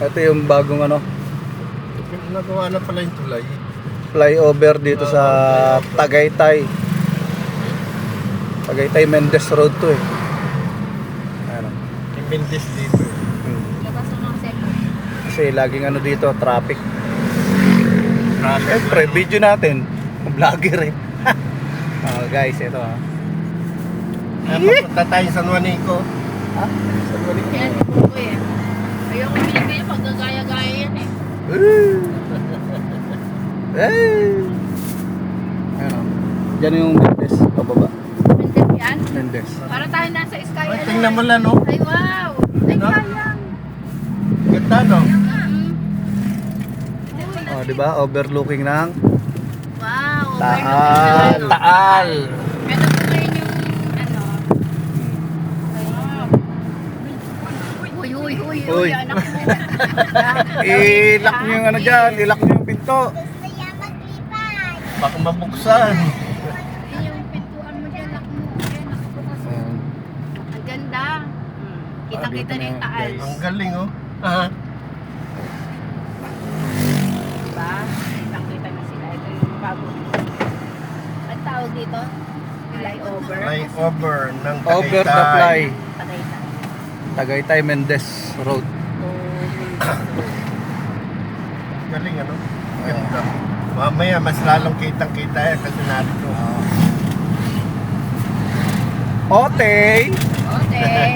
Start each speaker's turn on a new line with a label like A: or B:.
A: Ito yung bagong ano,
B: Nagawa na pala yung tulay.
A: flyover dito sa Tagaytay. Tagaytay Mendez Road to eh. Ano?
B: Yung Mendes dito.
C: Labas mo ng cell.
A: Kasi laging ano dito, traffic.
B: Traffic.
A: Siyempre, video natin. Vlogger eh. Oh, guys, ito ha.
B: Papunta tayo sa San Juanico.
A: Ha? San Juanico.
C: Yan, ibo ko eh. Ayoko pinagaya pag gagaya-gaya yan eh.
A: Ano? Diyan yung Mendes, pababa.
C: Mendes yan.
A: Mendes.
C: Para tayo nasa sky.
B: Ay, tingnan mo lang, no?
C: Ay, wow. Ay,
B: Ano?
C: sayang.
B: Ganda, no?
A: Oh, di ba? Overlooking ng
C: Wow.
A: Taal.
B: Taal.
C: Ito po ngayon yung ano. Uy, uy, uy,
A: Uy.
C: uy, anak mo.
A: I-lock nyo yung ano dyan, i-lock nyo yung pinto.
B: Baka mabuksan.
C: Yun yung pintuan mo dyan, lock mo. Ayan, nakabukas. Ang ganda. Kitang-kita
A: dito
C: na yung
A: na,
C: taal.
A: guys.
B: Ang galing, oh. Aha.
C: Diba? Kitang-kita na sila. Ito yung bago. Ang tawag dito? Flyover.
B: Flyover ng Tagaytay.
A: Over the fly.
C: Tagaytay.
A: Tagaytay Mendez Road.
B: Galing, ano? Ganda. Mamaya, mas lalong kitang-kita yan kasi narito.
A: Ote!
C: Okay.